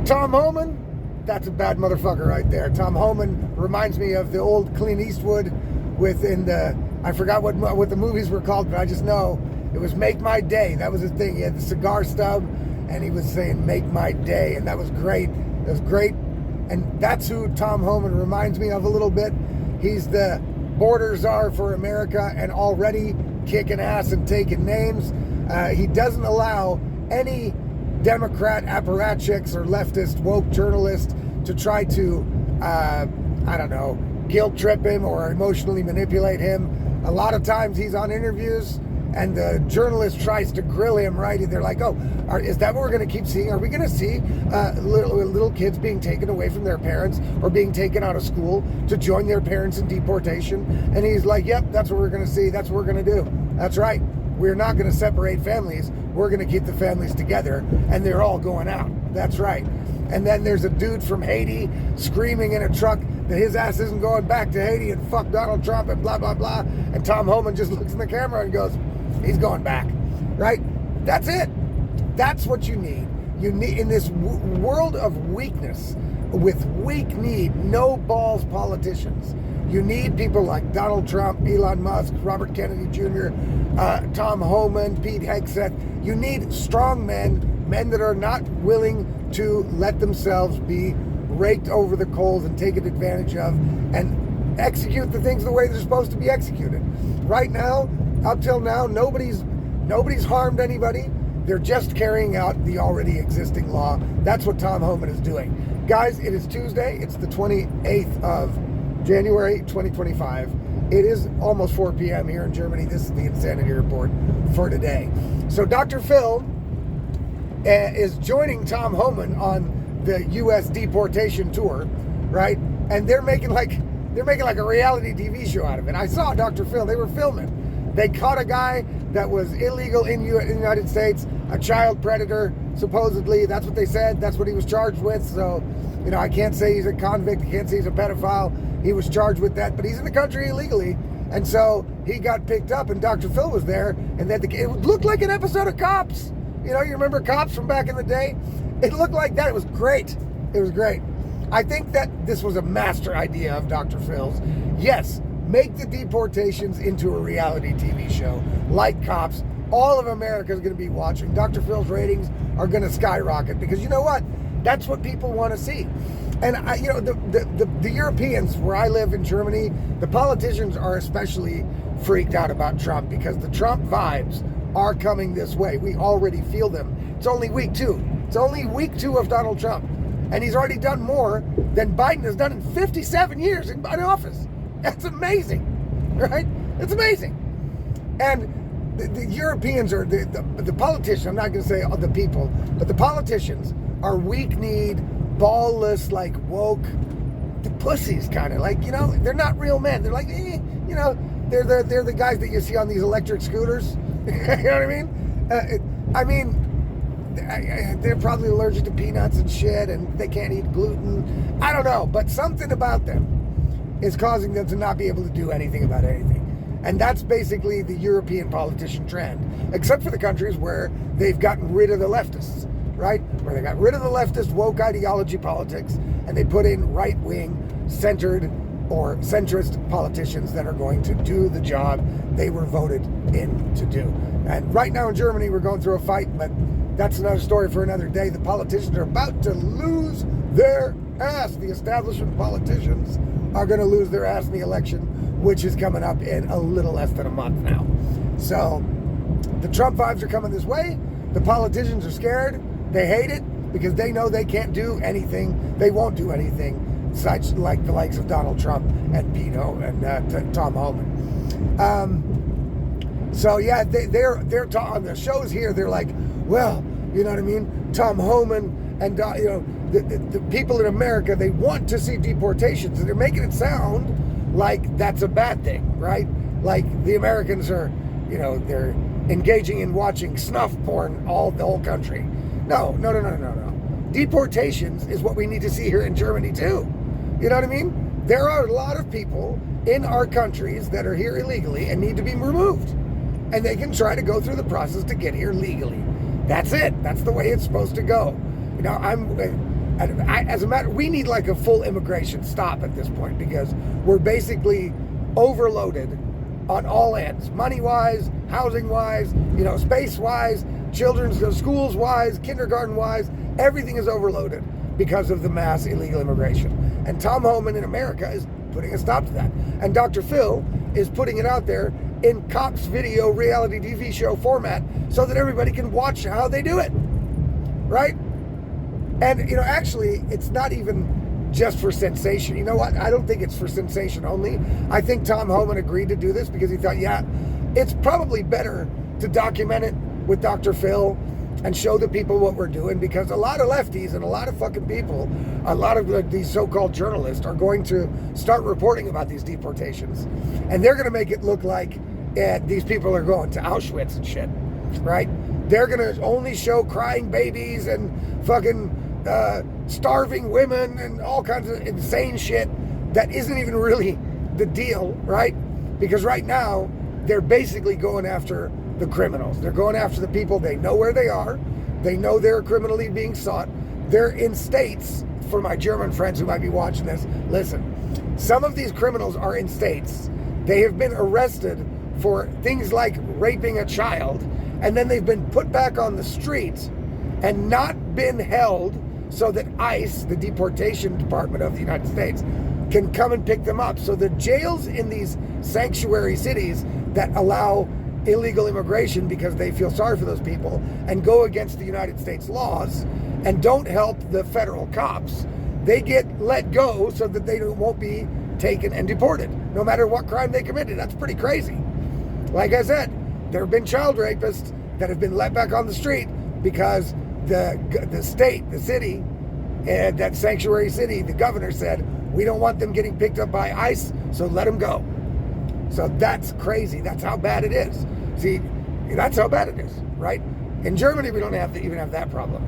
Tom Homan, that's a bad motherfucker right there. Tom Homan reminds me of the old Clint Eastwood within the, I forgot what the movies were called, but I just know it was Make My Day. That was his thing. He had the cigar stub, and he was saying Make My Day, and that was great. It was great, and that's who Tom Homan reminds me of a little bit. He's the border czar for America, and already kicking ass and taking names. He doesn't allow any Democrat apparatchiks or leftist woke journalists to try to, I don't know, guilt trip him or emotionally manipulate him. A lot of times he's on interviews and the journalist tries to grill him, right? And they're like, oh, is that what we're going to keep seeing? Are we going to see little kids being taken away from their parents or being taken out of school to join their parents in deportation? And he's like, yep, that's what we're going to see. That's what we're going to do. That's right. We're not going to separate families. We're going to keep the families together, and they're all going out. That's right. And then there's a dude from Haiti screaming in a truck that his ass isn't going back to Haiti and fuck Donald Trump and blah, blah, blah. And Tom Homan just looks in the camera and goes, he's going back, right? That's it. That's what you need. You need, in this world of weakness, with weak need, no balls politicians, you need people like Donald Trump, Elon Musk, Robert Kennedy Jr., Tom Homan, Pete Hegseth. You need strong men that are not willing to let themselves be raked over the coals and taken advantage of and execute the things the way they're supposed to be executed. Right now, up till now, nobody's harmed anybody. They're just carrying out the already existing law. That's what Tom Homan is doing. Guys, it is Tuesday. It's the 28th of January 2025. It is almost 4 p.m. here in Germany. This is the Insanity Report for today. So Dr. Phil is joining Tom Homan on the U.S. deportation tour, right? And they're making like a reality TV show out of it. I saw Dr. Phil. They were filming. They caught a guy that was illegal in the United States, a child predator, supposedly. That's what they said. That's what he was charged with. So, you know, I can't say he's a convict. I can't say he's a pedophile. He was charged with that, but he's in the country illegally. And so he got picked up, and Dr. Phil was there, and then it looked like an episode of Cops. You know, you remember Cops from back in the day? It looked like that. It was great. It was great. I think that this was a master idea of Dr. Phil's. Yes, make the deportations into a reality TV show like Cops. All of America is going to be watching. Dr. Phil's ratings are going to skyrocket because you know what? That's what people want to see. And the Europeans, where I live in Germany, the politicians are especially freaked out about Trump because the Trump vibes are coming this way. We already feel them. It's only week 2. It's only week 2 of Donald Trump. And he's already done more than Biden has done in 57 years in office. That's amazing, right? It's amazing. And the Europeans are, the politicians, I'm not going to say the people, but the politicians are weak-kneed, ballless, like woke, the pussies kind of, like, you know, they're not real men. They're like, you know, they're the guys that you see on these electric scooters. You know what I mean? They're probably allergic to peanuts and shit, and they can't eat gluten. I don't know, but something about them is causing them to not be able to do anything about anything. And that's basically the European politician trend, except for the countries where they've gotten rid of the leftists, right? Where they got rid of the leftist woke ideology politics, and they put in right-wing, centered, or centrist politicians that are going to do the job they were voted in to do. And right now in Germany, we're going through a fight, but that's another story for another day. The politicians are about to lose their ass. The establishment politicians are going to lose their ass in the election, which is coming up in a little less than a month now. So the Trump vibes are coming this way. The politicians are scared. They hate it because they know they can't do anything. They won't do anything such like the likes of Donald Trump and Pito and Tom Homan. So yeah, they're on the shows here. They're like, well, you know what I mean? Tom Homan and you know the people in America, they want to see deportations, and they're making it sound like that's a bad thing, right? Like the Americans are, you know, they're engaging in watching snuff porn the whole country. No. Deportations is what we need to see here in Germany too. You know what I mean? There are a lot of people in our countries that are here illegally and need to be removed. And they can try to go through the process to get here legally. That's it. That's the way it's supposed to go. You know, we need like a full immigration stop at this point, because we're basically overloaded on all ends, money-wise, housing-wise, space-wise, children's schools-wise, kindergarten-wise. Everything is overloaded because of the mass illegal immigration. And Tom Homan in America is putting a stop to that. And Dr. Phil is putting it out there in Cops Video reality TV show format so that everybody can watch how they do it, right? And, actually, it's not even just for sensation. You know what? I don't think it's for sensation only. I think Tom Homan agreed to do this because he thought, yeah, it's probably better to document it with Dr. Phil and show the people what we're doing, because a lot of lefties and a lot of fucking people, a lot of these so-called journalists are going to start reporting about these deportations, and they're going to make it look like these people are going to Auschwitz and shit, right? They're going to only show crying babies and fucking starving women and all kinds of insane shit that isn't even really the deal, right? Because right now, they're basically going after the criminals. They're going after the people. They know where they are. They know they're criminally being sought. They're in states. For my German friends who might be watching this, listen, some of these criminals are in states. They have been arrested for things like raping a child, and then they've been put back on the streets and not been held so that ICE, the Deportation Department of the United States, can come and pick them up. So the jails in these sanctuary cities that allow illegal immigration because they feel sorry for those people and go against the United States laws and don't help the federal cops, they get let go so that they won't be taken and deported, no matter what crime they committed. That's pretty crazy. Like I said, there have been child rapists that have been let back on the street because the state, the city, and that sanctuary city, the governor said, we don't want them getting picked up by ICE, so let them go. So that's crazy. That's how bad it is. See, that's how bad it is, right? In Germany, we don't even have that problem.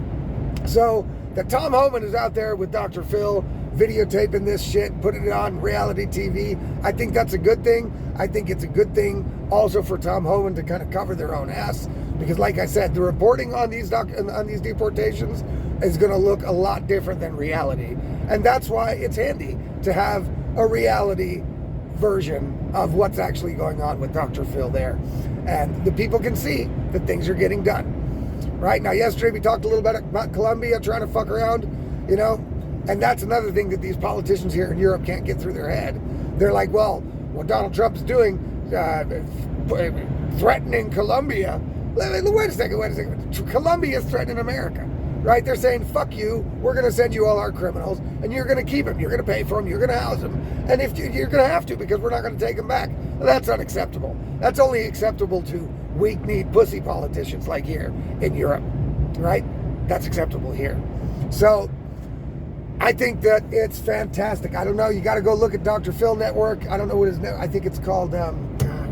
So that Tom Homan is out there with Dr. Phil videotaping this shit, putting it on reality TV. I think that's a good thing. I think it's a good thing also for Tom Homan to kind of cover their own ass, because like I said, the reporting on these deportations is going to look a lot different than reality. And that's why it's handy to have a reality version of what's actually going on with Dr. Phil there. And the people can see that things are getting done. Right? Now, yesterday we talked a little bit about Colombia trying to fuck around, and that's another thing that these politicians here in Europe can't get through their head. They're like, well, what Donald Trump's doing, threatening Colombia. Wait a second. Colombia is threatening America. Right? They're saying, fuck you, we're going to send you all our criminals, and you're going to keep them, you're going to pay for them, you're going to house them, and if you're going to have to, because we're not going to take them back. Well, that's unacceptable. That's only acceptable to weak-kneed pussy politicians like here in Europe, right? That's acceptable here. So, I think that it's fantastic. I don't know, you got to go look at Dr. Phil Network. I don't know what his I think it's called, I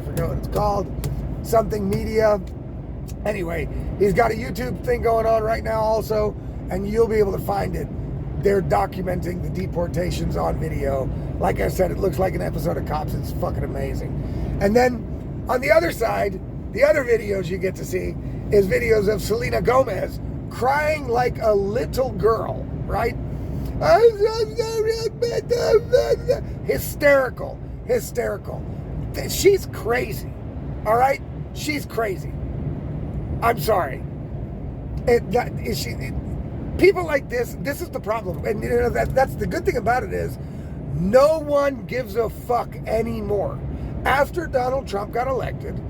forget what it's called, something media. Anyway, he's got a YouTube thing going on right now also, and you'll be able to find it. They're documenting the deportations on video. Like I said, it looks like an episode of Cops. It's fucking amazing. And then on the other side, the other videos you get to see is videos of Selena Gomez crying like a little girl, right? Hysterical. She's crazy, all right? She's crazy. I'm sorry. People like this is the problem. And that's the good thing about it is no one gives a fuck anymore. After Donald Trump got elected,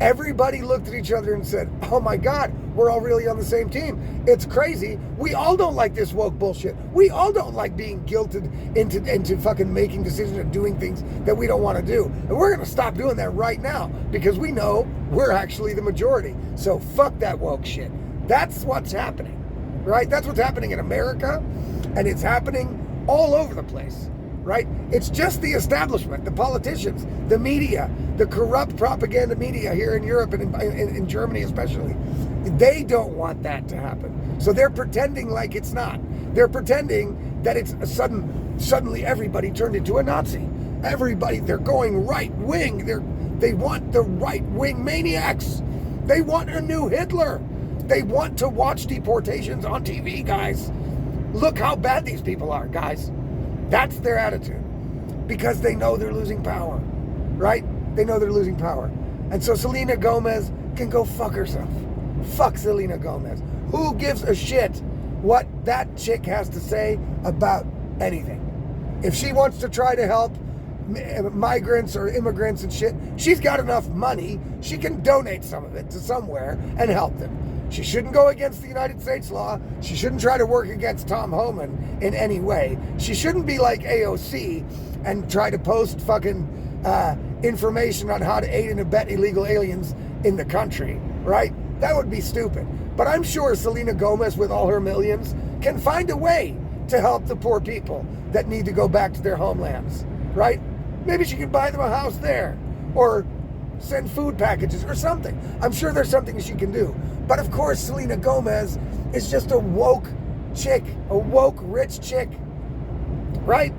everybody looked at each other and said, oh my God, we're all really on the same team. It's crazy. We all don't like this woke bullshit. We all don't like being guilted into fucking making decisions and doing things that we don't want to do. And we're going to stop doing that right now because we know we're actually the majority. So fuck that woke shit. That's what's happening, right? That's what's happening in America, and it's happening all over the place. Right? It's just the establishment, the politicians, the media, the corrupt propaganda media here in Europe and in Germany especially. They don't want that to happen. So they're pretending like it's not. They're pretending that it's suddenly everybody turned into a Nazi. Everybody, they're going right wing. They want the right wing maniacs. They want a new Hitler. They want to watch deportations on TV, guys. look how bad these people are, guys. That's their attitude. Because they know they're losing power, right? They know they're losing power. And so Selena Gomez can go fuck herself. Fuck Selena Gomez. Who gives a shit what that chick has to say about anything? If she wants to try to help migrants or immigrants and shit, she's got enough money, she can donate some of it to somewhere and help them. She shouldn't go against the United States law. She shouldn't try to work against Tom Homan in any way. She shouldn't be like AOC and try to post fucking information on how to aid and abet illegal aliens in the country, right? That would be stupid. But I'm sure Selena Gomez, with all her millions, can find a way to help the poor people that need to go back to their homelands, right? Maybe she could buy them a house there, or send food packages or something. I'm sure there's something she can do. But of course, Selena Gomez is just a woke chick, a woke rich chick, right?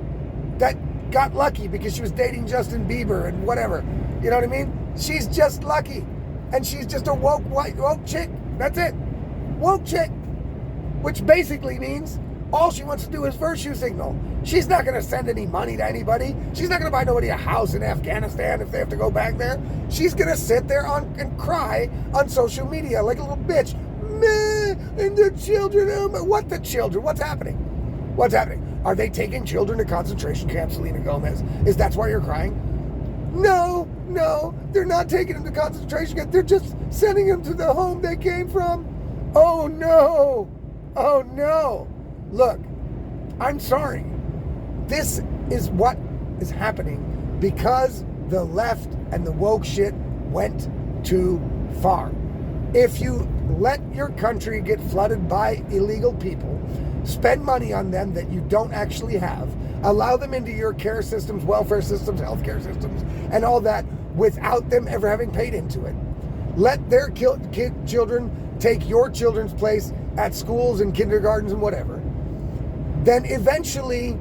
That got lucky because she was dating Justin Bieber and whatever. You know what I mean? She's just lucky. And she's just a woke chick. That's it. Woke chick. Which basically means all she wants to do is virtue signal. She's not going to send any money to anybody. She's not going to buy nobody a house in Afghanistan if they have to go back there. She's going to sit there and cry on social media like a little bitch. Meh, and the children. What the children? What's happening? What's happening? Are they taking children to concentration camps, Selena Gomez? That's why you're crying? No, they're not taking them to concentration camps. They're just sending them to the home they came from. Oh no. Look, I'm sorry. This is what is happening because the left and the woke shit went too far. If you let your country get flooded by illegal people, spend money on them that you don't actually have, allow them into your care systems, welfare systems, healthcare systems, and all that without them ever having paid into it. Let their children take your children's place at schools and kindergartens and whatever. Then eventually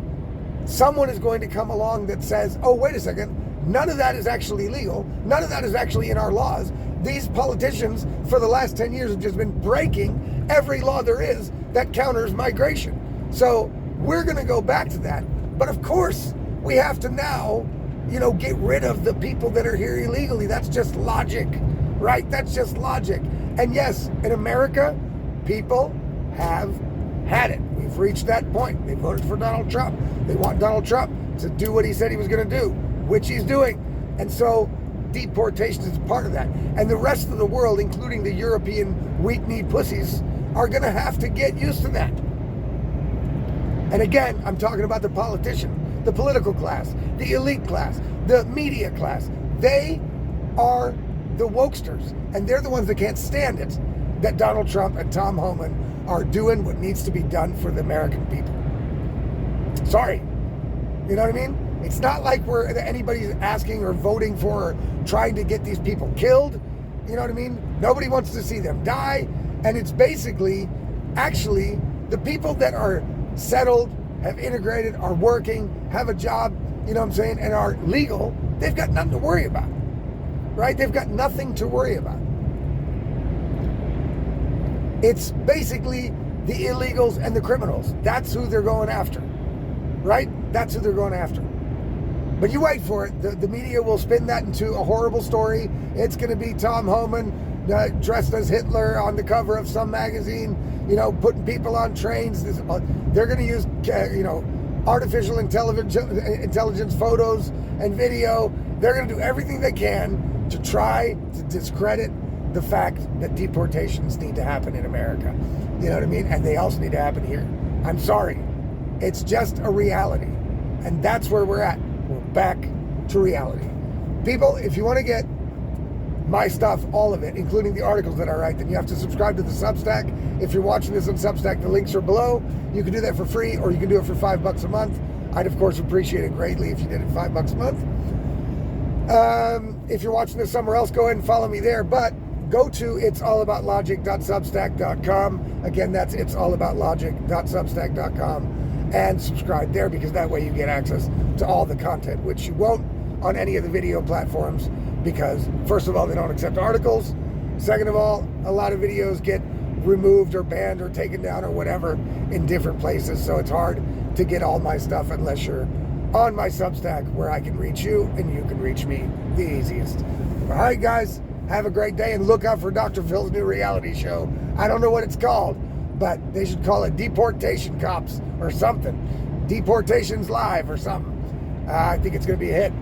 someone is going to come along that says, oh, wait a second, none of that is actually legal. None of that is actually in our laws. These politicians for the last 10 years have just been breaking every law there is that counters migration. So we're going to go back to that. But of course, we have to now, get rid of the people that are here illegally. That's just logic, right? That's just logic. And yes, in America, people have had it. We've reached that point. They voted for Donald Trump. They want Donald Trump to do what he said he was going to do, which he's doing. And so deportation is part of that. And the rest of the world, including the European weak-kneed pussies, are going to have to get used to that. And again, I'm talking about the politician, the political class, the elite class, the media class. They are the wokesters, and they're the ones that can't stand it that Donald Trump and Tom Homan are doing what needs to be done for the American people. Sorry. You know what I mean? It's not like anybody's asking or voting for or trying to get these people killed. You know what I mean? Nobody wants to see them die. And it's basically, actually, the people that are settled, have integrated, are working, have a job, you know what I'm saying, and are legal, they've got nothing to worry about. Right? They've got nothing to worry about. It's basically the illegals and the criminals. That's who they're going after. Right? That's who they're going after. But you wait for it. The media will spin that into a horrible story. It's going to be Tom Homan dressed as Hitler on the cover of some magazine, putting people on trains. They're going to use, artificial intelligence photos and video. They're going to do everything they can to try to discredit the fact that deportations need to happen in America. You know what I mean? And they also need to happen here. I'm sorry. It's just a reality. And that's where we're at. We're back to reality. People, if you want to get my stuff, all of it, including the articles that I write, then you have to subscribe to the Substack. If you're watching this on Substack, the links are below. You can do that for free, or you can do it for $5 a month. I'd, of course, appreciate it greatly if you did it $5 a month. If you're watching this somewhere else, go ahead and follow me there. But go to it'sallaboutlogic.substack.com. Again, that's it'sallaboutlogic.substack.com. And subscribe there, because that way you get access to all the content, which you won't on any of the video platforms, because first of all, they don't accept articles. Second of all, a lot of videos get removed or banned or taken down or whatever in different places. So it's hard to get all my stuff unless you're on my Substack, where I can reach you and you can reach me the easiest. All right, guys, have a great day, and look out for Dr. Phil's new reality show. I don't know what it's called, but they should call it Deportation Cops or something. Deportation's Live or something. I think it's going to be a hit.